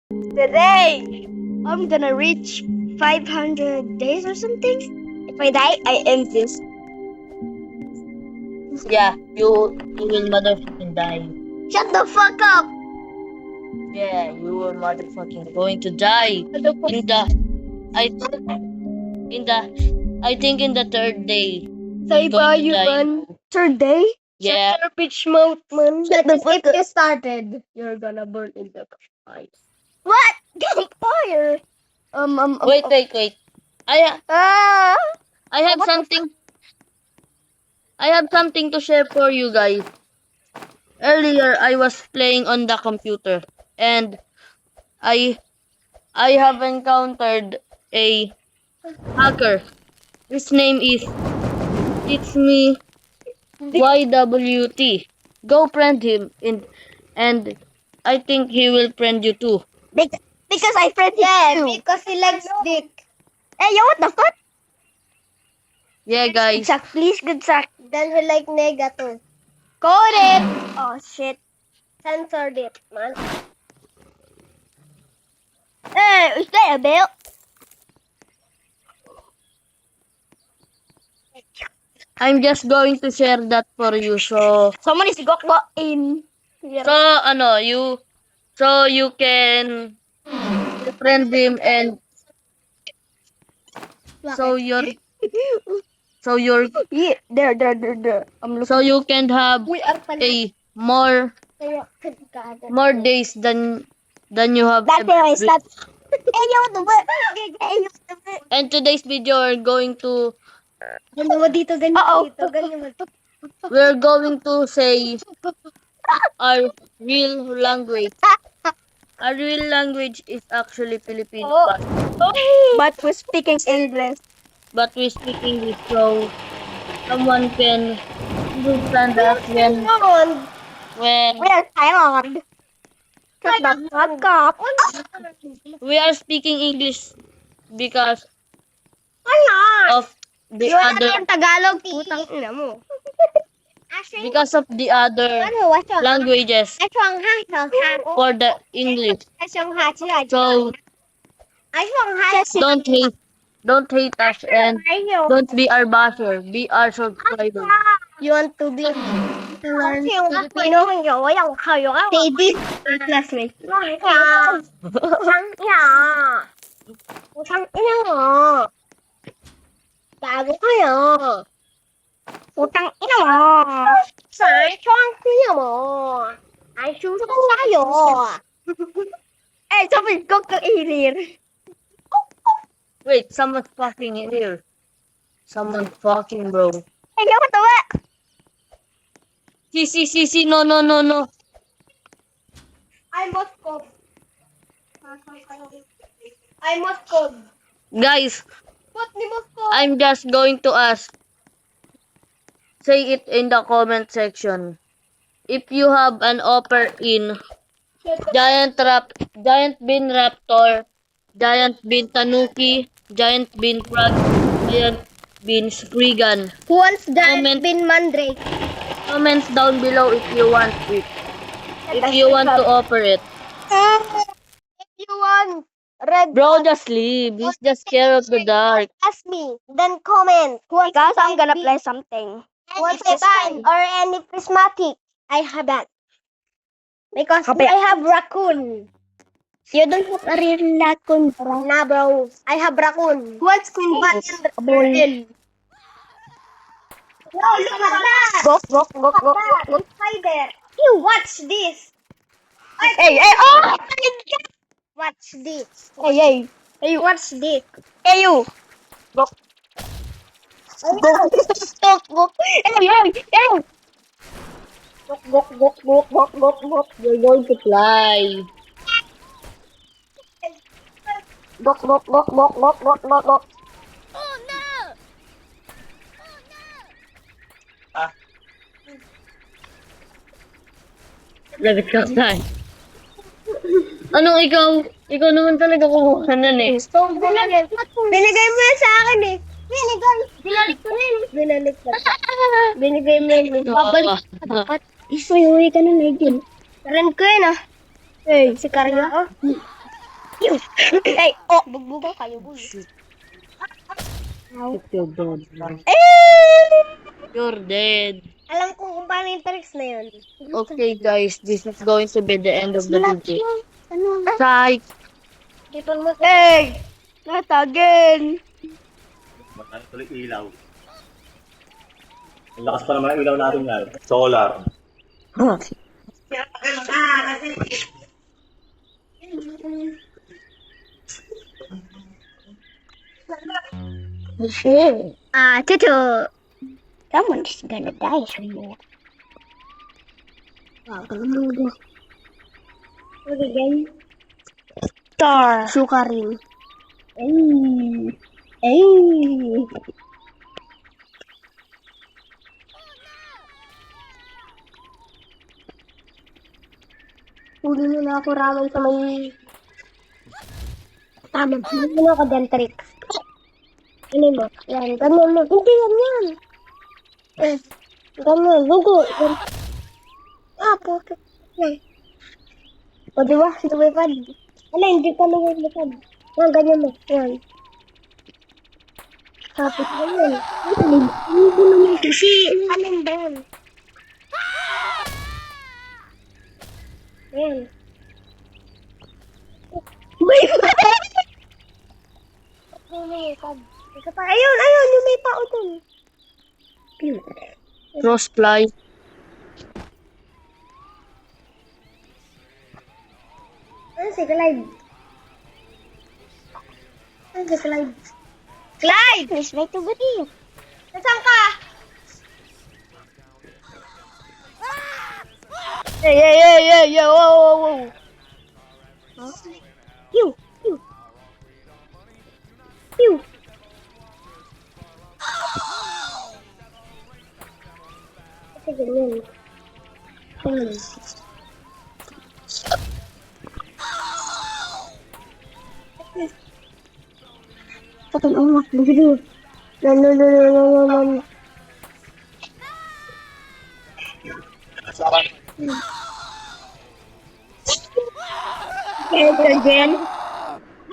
Today, I'm gonna reach 500 days or something. If I die, I end this. Yeah, you will motherfucking die. Shut the fuck up! Yeah, you will motherfucking going to die. Shut the fuck In the I in the I think in the third day. Say You're going bye, to you die. man. Third day? Yeah. Shut your bitch mouth, man. Shut the fuck If up. you started, you're gonna burn in the fire. What? Campfire? Wait. I Ah! I have What the something. I have something to share for you guys. Earlier I was playing on the computer and I I have encountered a hacker. His name is It's Me YWT. Go friend him and I think he will friend you too. Because I friend Yeah, you. because he likes dick. Hey, yo, what the fuck? Yeah Good guys. sack, please, good sack. Then he like nega too. Code it! Oh, shit. Censored it, man. Hey, is that a bell? I'm just going to share that for you so Someone is gokbo in. Here. so you can friend him and so you're so you're Yeah, there. I'm looking. so you can have We are pala. a more days than you have That there is every that. Hey, yo, what the fuck? Hey, yo, what the fuck? and today's video we're going to Ganyan mo dito, ganyan Uh-oh. mo dito, ganyan mo dito. say our real language. Our real language is actually Filipino, But we're speaking English. but we speak English so someone can understand us when We are Thailand. Shut the fuck up. we are speaking English because of the You are other in Tagalog, putang ina mo. because of the other Ano, what's wrong? languages What's wrong, ha? for the English. What's wrong, ha? So What's wrong, ha? don't hate us and don't be our basher. Be our subscriber. You want to be to learn Filipino? Say this, my classmate. Bago kayo. Putang ina mo. Saan kayo mo? Ay, susunod tayo. Eh, sabi ko kang ilir. Wait, someone's fucking in here. Someone's fucking, bro. Eh, yo, what the fuck? See, no. I must go. I must go. Guys, Ba't ni must go? I'm just going to ask. Say it in the comment section. If you have an offer in Giant Bean Raptor, Giant Bean Tanuki, Giant Bean Frog, Giant Bean Spriggan. Who wants that Comment. bin Mandrake? Comments down below if you want it. If you want to offer it. If you want red, Bro, just leave. He's just scared of the dark. ask me. Then comment. Who wants Because I'm gonna be- play something. Who wants a ban or any prismatic? I have that. Because Copy. I have raccoon. You don't have a real raccoon, bro. Nah, bro. I have raccoon. Who wants queen bat and Boy. turtle? No, look at that. Go. That. Spider. You watch this. Hey, oh! Watch this. Hey, Watch this. hey, you. Go. Hey. Go. You're going to fly. Go. Lagot ka tayo. Anong ikaw? Ikaw naman talaga kumuha nun eh. Binigay mo yan sa akin eh. Binalik ko rin. Binalik ko. Binigay mo yan. Babalik. Isuyoy ka na, Nigel. Ren ko yan ah. Hey, Si Karya. Ay, oh, bugbugan kayo, boy. Shit, Ow. you're dead. Eh! You're dead. Alam ko kung paano yung tricks na yun. Okay, guys, this is going to be the end of the video. Ano? Psych! Dito mo. Hey! Not again! Mataas tuloy ilaw. Ang lakas pa naman ang ilaw natin yan. Solar. Tutu. Someone's gonna die somewhere. Wow, kalumudo. What again? Star. Suka rin. Ay. Ay. Huli mo na ako ramen sa may... Tama. Huli mo na ako dyan, tricks. Ano mo? Yan. Ganyan mo. Hindi, yan. Ganyan. Hindi. Puto. Yan. O, diba? Lumipad. Ala, hindi ka lumipad. Yan, ganyan mo. Yan. Tapos ganyan. Hindi ko naman kasi. Anong doon? Yan. May lumipad. Ayun, yung may pao dun. Crossfly. Ano si Clyde? Ano si Clyde? Clyde! Miss May Tugati. Nasaan ka? Hey, whoa. Pew! Pew! Kasi ganyan. Patang umak, begitu. No. Ito again.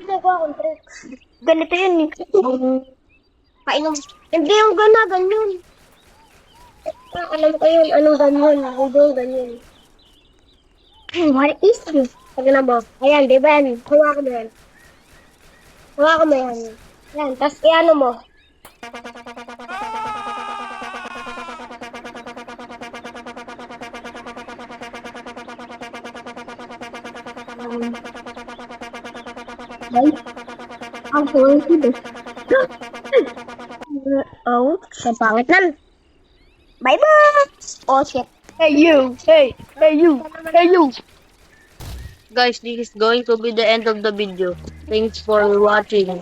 Ginagawa akong tricks. Ganito yun eh. Painom. Hindi yung ganyan. Alam ko yun, anong ganyan. Hindi yung ganyan. What is this? Pag na mo. Ayan, di ba yan? Hawa ko mo yan. Yan, tapos iano mo. Ay, ang kulit ito. Oh, sa pangit nan. Bye-bye! Oh, shit. Hey you. Guys, this is going to be the end of the video. Thanks for watching.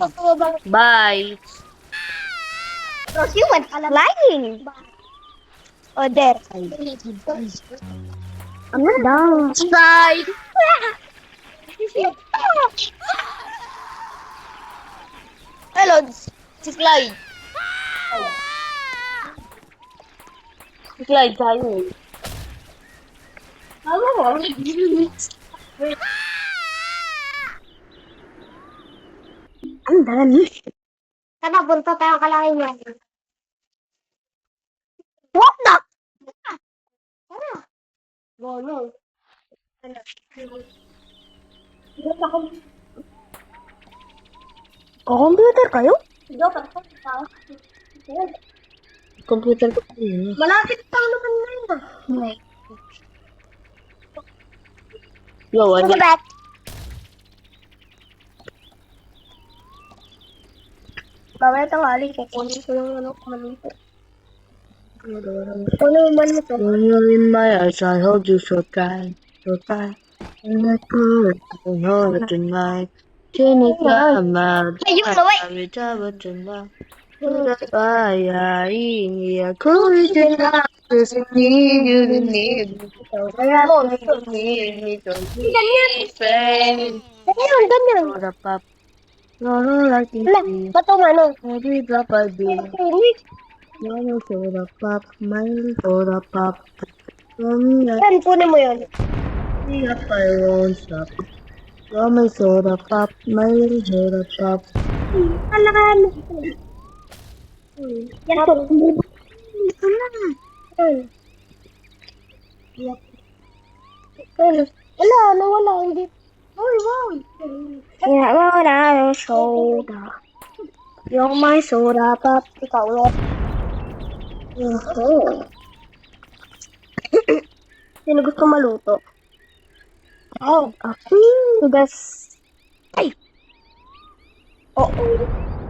Bye! Terus you went flying. Oh, there. I'm not down. Slide! Hello, si Clyde. Si Clyde, tayo. Ang dami. Tara, punta tayo kalahin natin. What the? Tara. Bono. Computer kayo? Computer ko pa yun. Malapit pang naman na yun. Yo, ano? Back. Bawal ito nga, kukunin ko yung ano, manito. Kunin mo manito. When you're in my eyes, I hold you so tight. And I could, I know that tonight. Tonight, I'm mad. Ayun, laway. Every time I tonight. Ay, ako rin na. Kasi need you to need me. Kaya, Need me to ganyan. friend. Ganyan. For the pop. No, like you Wala, see. ba't ang ano? Every drop I do. Kinig. No, for the pop. Mine for the pop. From the Yan, kunin mo yun. up, I won't stop. Oh, may soda pop. May soda pop. Kalakan. Yan po. Ito na. Wala, nawala. Hindi. Oy, wow. Kaya wala yung soda. Yung may soda pop. Ikaw ulit. Sino gusto maluto? Oh, Tugas. Ay! Oo.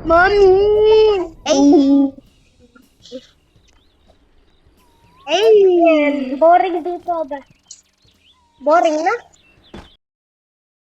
Mommy! Ay! Boring dito ba? Boring na?